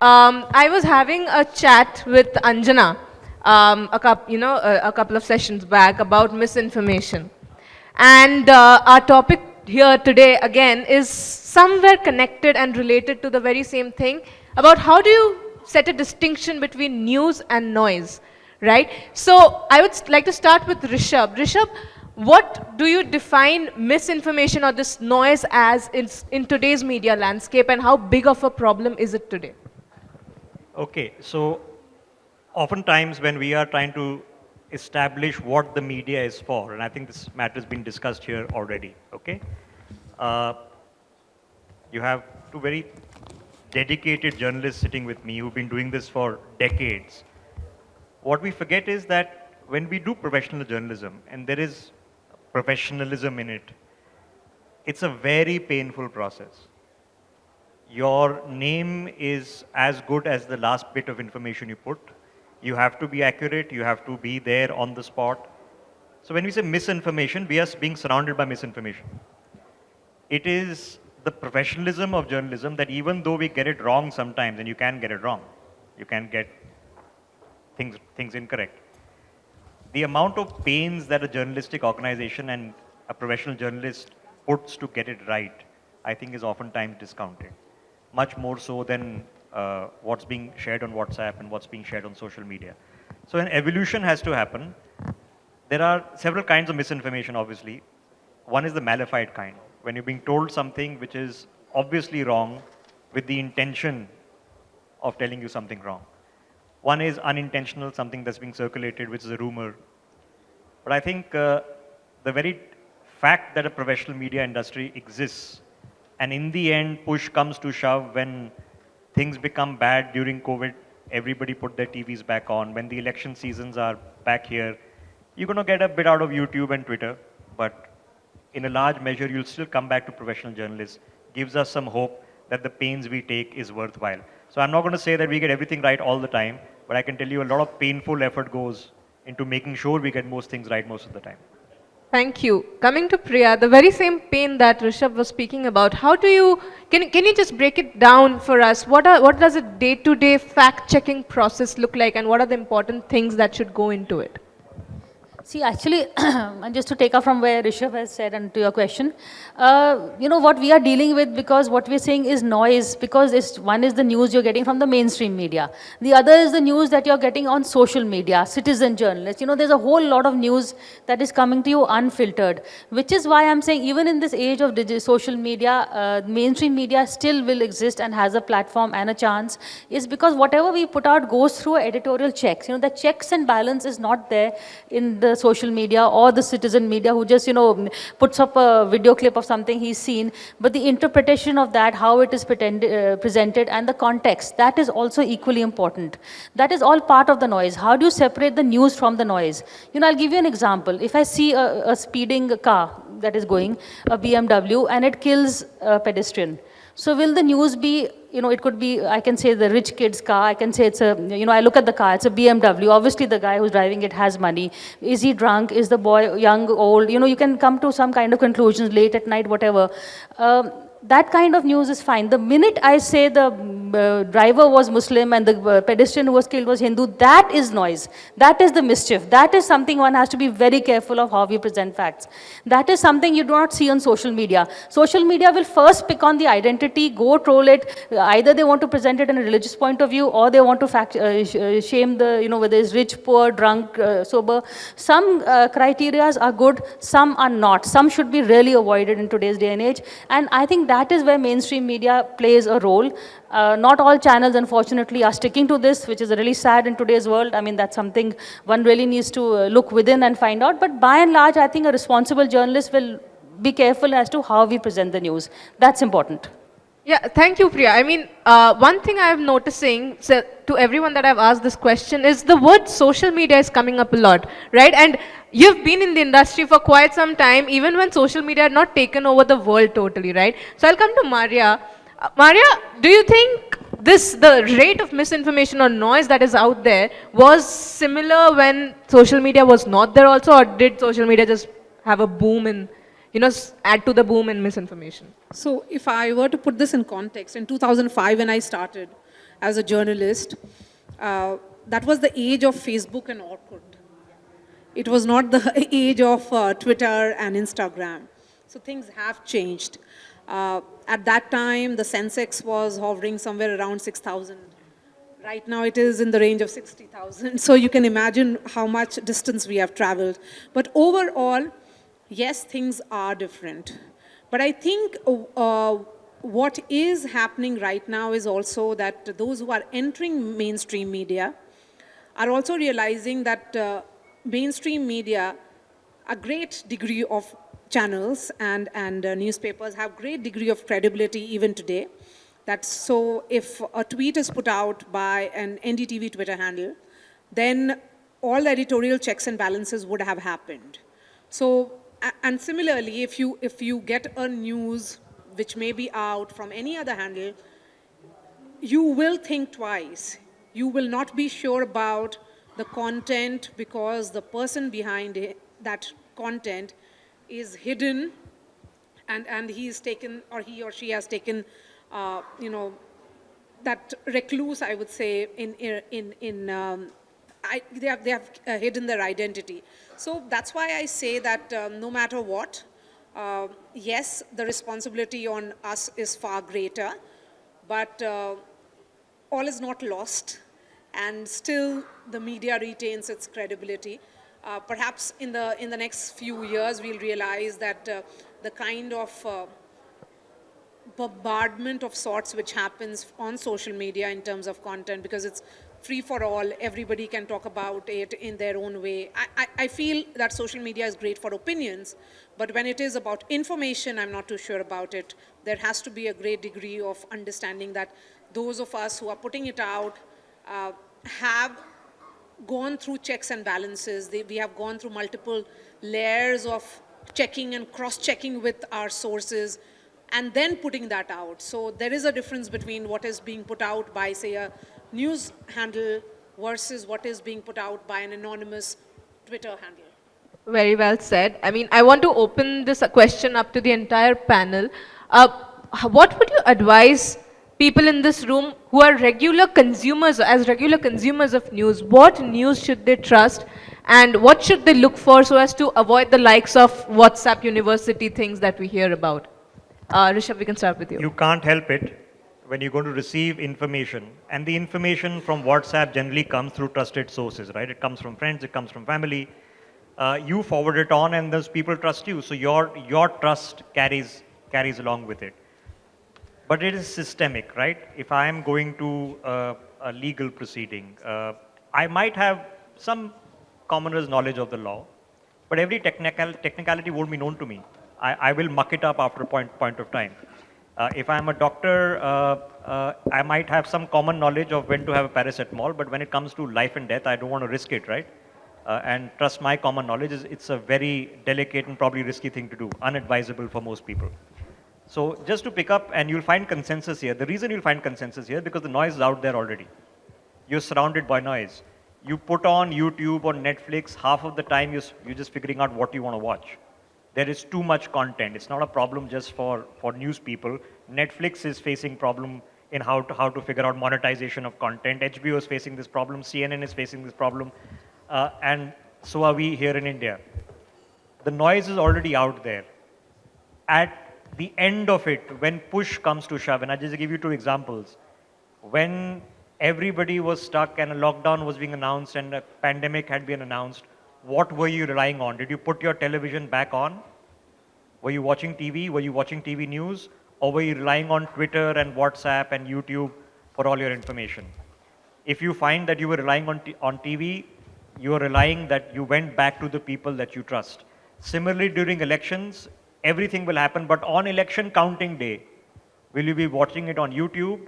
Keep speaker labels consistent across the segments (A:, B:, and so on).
A: I was having a chat with Anjana a couple of sessions back about misinformation. And our topic here today again is somewhere connected and related to the very same thing about how do you set a distinction between news and noise, right? So I would like to start with Rishabh. Rishabh, what do you define misinformation or this noise as in today's media landscape, and how big of a problem is it today?
B: Okay, so oftentimes when we are trying to establish what the media is for, and I think this matter has been discussed here already, okay? You have two very dedicated journalists sitting with me who've been doing this for decades. What we forget is that when we do professional journalism, and there is professionalism in it, it's a very painful process. Your name is as good as the last bit of information you put. You have to be accurate, you have to be there on the spot. So when we say misinformation, we are being surrounded by misinformation. It is the professionalism of journalism that even though we get it wrong sometimes, and you can get it wrong, you can get things incorrect. The amount of pains that a journalistic organization and a professional journalist puts to get it right, I think is oftentimes discounted. Much more so than what's being shared on WhatsApp and what's being shared on social media. So an evolution has to happen. There are several kinds of misinformation, obviously. One is the malified kind, when you're being told something which is obviously wrong with the intention of telling you something wrong. One is unintentional, something that's being circulated, which is a rumor. But I think the very fact that a professional media industry exists, and in the end, push comes to shove when things become bad during COVID, everybody put their TVs back on. When the election seasons are back here, you're going to get a bit out of YouTube and Twitter, but in a large measure, you'll still come back to professional journalists. Gives us some hope that the pains we take is worthwhile. So I'm not going to say that we get everything right all the time, but I can tell you a lot of painful effort goes into making sure we get most things right most of the time.
A: Thank you. Coming to Priya, the very same pain that Rishabh was speaking about, how do you, can you just break it down for us? What does a day-to-day fact-checking process look like, and what are the important things that should go into it?
C: See, actually, and just to take up from where Rishabh has said and to your question, what we are dealing with, because what we're saying is noise, because one is the news you're getting from the mainstream media. The other is the news that you're getting on social media, citizen journalists. There's a whole lot of news that is coming to you unfiltered, which is why I'm saying even in this age of social media, mainstream media still will exist and has a platform and a chance, is because whatever we put out goes through editorial checks. The checks and balance is not there in the social media or the citizen media who just, puts up a video clip of something he's seen, but the interpretation of that, how it is presented, and the context, that is also equally important. That is all part of the noise. How do you separate the news from the noise? I'll give you an example. If I see a speeding car that is going, a BMW, and it kills a pedestrian, so will the news be, it could be, I can say the rich kid's car, I can say it's a, I look at the car, it's a BMW. Obviously the guy who's driving it has money. Is he drunk? Is the boy young, old? You can come to some kind of conclusions late at night, whatever. That kind of news is fine. The minute I say the driver was Muslim and the pedestrian who was killed was Hindu, that is noise. That is the mischief. That is something one has to be very careful of how we present facts. That is something you do not see on social media. Social media will first pick on the identity, go troll it. Either they want to present it in a religious point of view, or they want to shame the, whether it's rich, poor, drunk, sober. Some criterias are good, some are not. Some should be really avoided in today's day and age. And I think that is where mainstream media plays a role. Not all channels, unfortunately, are sticking to this, which is really sad in today's world. I mean, that's something one really needs to look within and find out. But by and large, I think a responsible journalist will be careful as to how we present the news. That's important.
A: Yeah, thank you, Priya. I mean, one thing I'm noticing, so to everyone that I've asked this question, is the word social media is coming up a lot, right? And you've been in the industry for quite some time, even when social media had not taken over the world totally, right? So I'll come to Marya. Marya, do you think the rate of misinformation or noise that is out there was similar when social media was not there also, or did social media just have a boom in, add to the boom in misinformation?
D: So if I were to put this in context, in 2005 when I started, as a journalist, that was the age of Facebook and Orkut. It was not the age of Twitter and Instagram. So things have changed. At that time, the Sensex was hovering somewhere around 6,000. Right now, it is in the range of 60,000. So you can imagine how much distance we have traveled. But overall, yes, things are different. But I think what is happening right now is also that those who are entering mainstream media are also realizing that mainstream media, a great degree of channels and newspapers have great degree of credibility even today. That's so if a tweet is put out by an NDTV Twitter handle, then all the editorial checks and balances would have happened. So, and similarly, if you get a news which may be out from any other handle, you will think twice. You will not be sure about the content because the person behind that content is hidden, and he's taken, or he or she has taken, that recluse, I would say, they have hidden their identity. So that's why I say that no matter what, yes, the responsibility on us is far greater, but all is not lost, and still the media retains its credibility. Perhaps in the next few years, we'll realize that the kind of bombardment of sorts which happens on social media in terms of content, because it's free for all, everybody can talk about it in their own way. I feel that social media is great for opinions, but when it is about information, I'm not too sure about it. There has to be a great degree of understanding that those of us who are putting it out have gone through checks and balances. We have gone through multiple layers of checking and cross-checking with our sources, and then putting that out. So there is a difference between what is being put out by, say, a news handle versus what is being put out by an anonymous Twitter handle.
A: Very well said. I mean, I want to open this question up to the entire panel. What would you advise people in this room who are regular consumers of news? What news should they trust, and what should they look for so as to avoid the likes of WhatsApp University things that we hear about? Rishabh, we can start with you.
B: You can't help it when you're going to receive information, and the information from WhatsApp generally comes through trusted sources, right? It comes from friends, it comes from family. You forward it on, and those people trust you, so your trust carries along with it. But it is systemic, right? If I am going to a legal proceeding, I might have some commoner's knowledge of the law, but every technicality won't be known to me. I will muck it up after a point of time. If I'm a doctor, I might have some common knowledge of when to have a paracetamol, but when it comes to life and death, I don't want to risk it, right? And trust my common knowledge, it's a very delicate and probably risky thing to do, unadvisable for most people. So just to pick up, and you'll find consensus here. The reason you'll find consensus here is because the noise is out there already. You're surrounded by noise. You put on YouTube or Netflix, half of the time you're just figuring out what you want to watch. There is too much content. It's not a problem just for news people. Netflix is facing problem in how to figure out monetization of content. HBO is facing this problem. CNN is facing this problem. And so are we here in India. The noise is already out there. At the end of it, when push comes to shove, and I'll just give you two examples. When everybody was stuck and a lockdown was being announced and a pandemic had been announced, what were you relying on? Did you put your television back on? Were you watching TV? Were you watching TV news? Or were you relying on Twitter and WhatsApp and YouTube for all your information? If you find that you were relying on TV, you are relying that you went back to the people that you trust. Similarly, during elections, everything will happen, but on election counting day, will you be watching it on YouTube?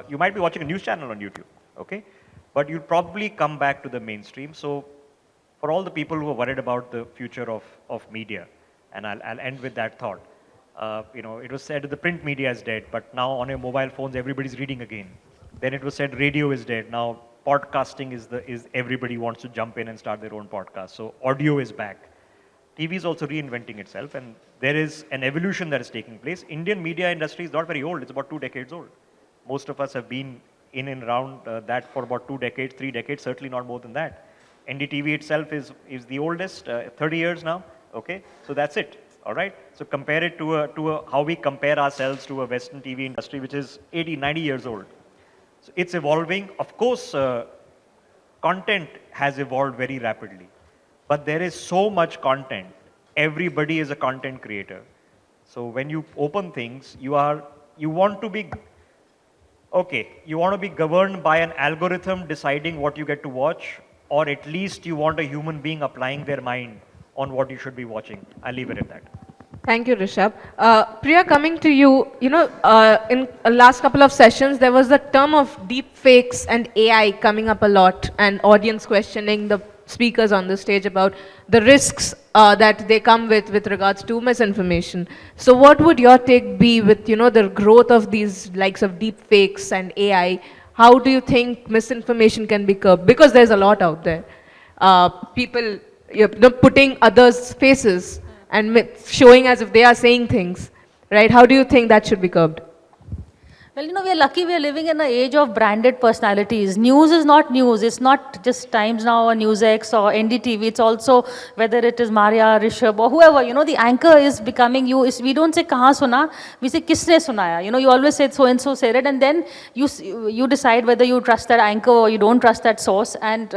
B: You might be watching a news channel on YouTube, okay? But you'll probably come back to the mainstream. So for all the people who are worried about the future of media, and I'll end with that thought. It was said that the print media is dead, but now on your mobile phones, everybody's reading again. Then it was said radio is dead. Now podcasting is everybody wants to jump in and start their own podcast. So audio is back. TV is also reinventing itself, and there is an evolution that is taking place. Indian media industry is not very old. It's about 2 decades old. Most of us have been in and around that for about 2 decades, 3 decades, certainly not more than that. NDTV itself is the oldest, 30 years now, okay? So that's it, all right? So compare it to how we compare ourselves to a Western TV industry, which is 80, 90 years old. So it's evolving. Of course, content has evolved very rapidly, but there is so much content. Everybody is a content creator. So when you open things, you want to be, okay, you want to be governed by an algorithm deciding what you get to watch, or at least you want a human being applying their mind on what you should be watching. I'll leave it at that.
A: Thank you, Rishabh. Priya, coming to you, in the last couple of sessions, there was the term of deep fakes and AI coming up a lot, and audience questioning the speakers on the stage about the risks that they come with regards to misinformation. So what would your take be with, the growth of these likes of deep fakes and AI? How do you think misinformation can be curbed? Because there's a lot out there. People putting others' faces and showing as if they are saying things, right? How do you think that should be curbed?
C: Well, we are lucky we are living in an age of branded personalities. News is not news. It's not just Times Now or NewsX or NDTV. It's also whether it is Marya, Rishabh or whoever. The anchor is becoming you. We don't say kahan suna, we say kisne sunaya. You always say so-and-so said it, and then you decide whether you trust that anchor or you don't trust that source. And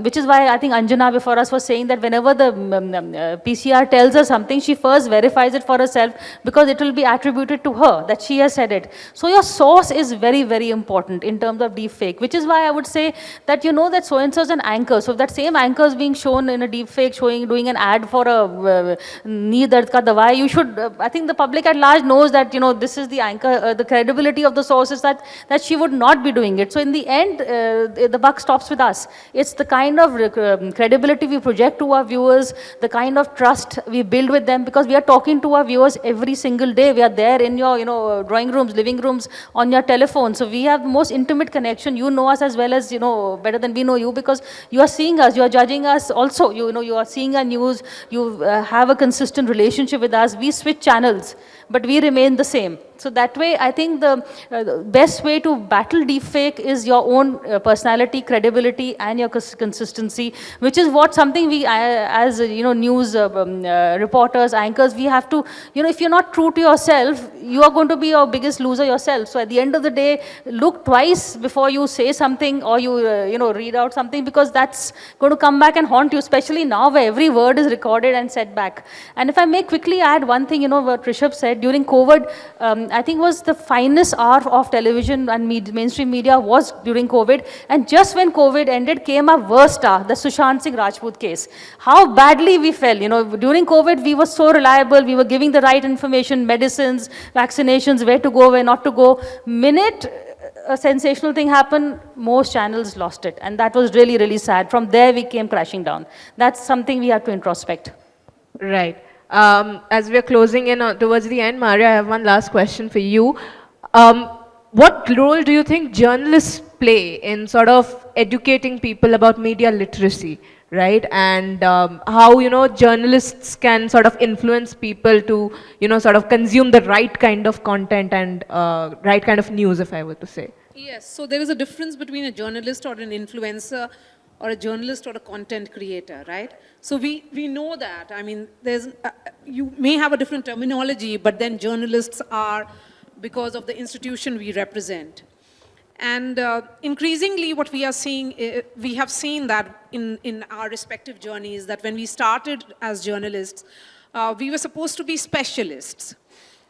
C: which is why I think Anjana before us was saying that whenever the PCR tells her something, she first verifies it for herself because it will be attributed to her that she has said it. So your source is very, very important in terms of deep fake, which is why I would say that that so-and-so is an anchor. So if that same anchor is being shown in a deep fake, doing an ad for a knee dard ka dawai, you should, I think the public at large knows that, this is the anchor, the credibility of the source is that she would not be doing it. So in the end, the buck stops with us. It's the kind of credibility we project to our viewers, the kind of trust we build with them, because we are talking to our viewers every single day. We are there in your, drawing rooms, living rooms, on your telephone. So we have the most intimate connection. You know us as well as, better than we know you, because you are seeing us, you are judging us also. You are seeing our news, you have a consistent relationship with us. We switch channels, but we remain the same. So that way, I think the best way to battle deepfake is your own personality, credibility, and your consistency, which is something we, as news reporters, anchors, we have to, if you're not true to yourself, you are going to be your biggest loser yourself. So at the end of the day, look twice before you say something or you, read out something, because that's going to come back and haunt you, especially now where every word is recorded and set back. And if I may quickly add one thing, what Rishabh said, during COVID, I think was the finest hour of television and mainstream media was during COVID. And just when COVID ended came our worst hour, the Sushant Singh Rajput case. How badly we fell. During COVID, we were so reliable. We were giving the right information, medicines, vaccinations, where to go, where not to go. Minute a sensational thing happened, most channels lost it. And that was really, really sad. From there, we came crashing down. That's something we have to introspect.
A: Right. As we're closing in towards the end, Marya, I have one last question for you. What role do you think journalists play in sort of educating people about media literacy, right? And how, journalists can sort of influence people to, sort of consume the right kind of content and right kind of news, if I were to say.
D: Yes, so there is a difference between a journalist or an influencer or a journalist or a content creator, right? So we know that. I mean, you may have a different terminology, but then journalists are because of the institution we represent. And increasingly what we are seeing, we have seen that in our respective journeys, that when we started as journalists, we were supposed to be specialists.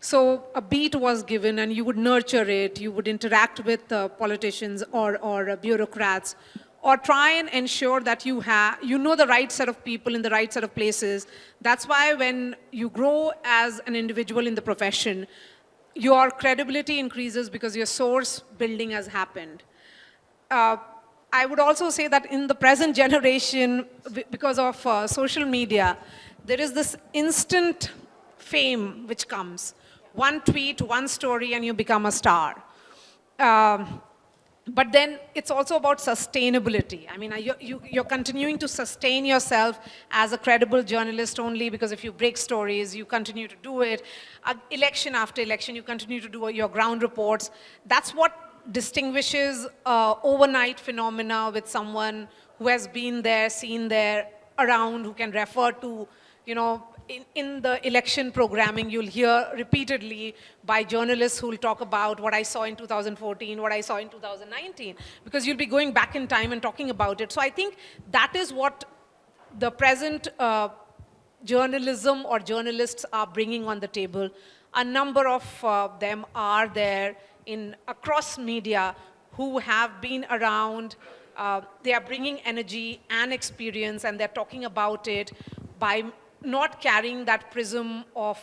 D: So a beat was given and you would nurture it, you would interact with politicians or bureaucrats, or try and ensure that you know the right set of people in the right set of places. That's why when you grow as an individual in the profession, your credibility increases because your source building has happened. I would also say that in the present generation, because of social media, there is this instant fame which comes. One tweet, one story, and you become a star. But then it's also about sustainability. I mean, you're continuing to sustain yourself as a credible journalist only because if you break stories, you continue to do it. Election after election, you continue to do your ground reports. That's what distinguishes overnight phenomena with someone who has been there, seen there, around, who can refer to, you know, in the election programming, you'll hear repeatedly by journalists who will talk about what I saw in 2014, what I saw in 2019, because you'll be going back in time and talking about it. So I think that is what the present journalism or journalists are bringing on the table. A number of them are there across media who have been around. They are bringing energy and experience, and they're talking about it by not carrying that prism of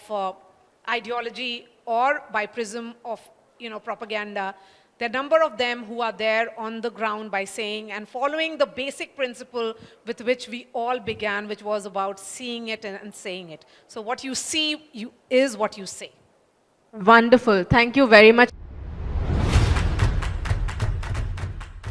D: ideology or by prism of, you know, propaganda. There are a number of them who are there on the ground by saying and following the basic principle with which we all began, which was about seeing it and saying it. So what you see is what you say.
A: Wonderful. Thank you very much.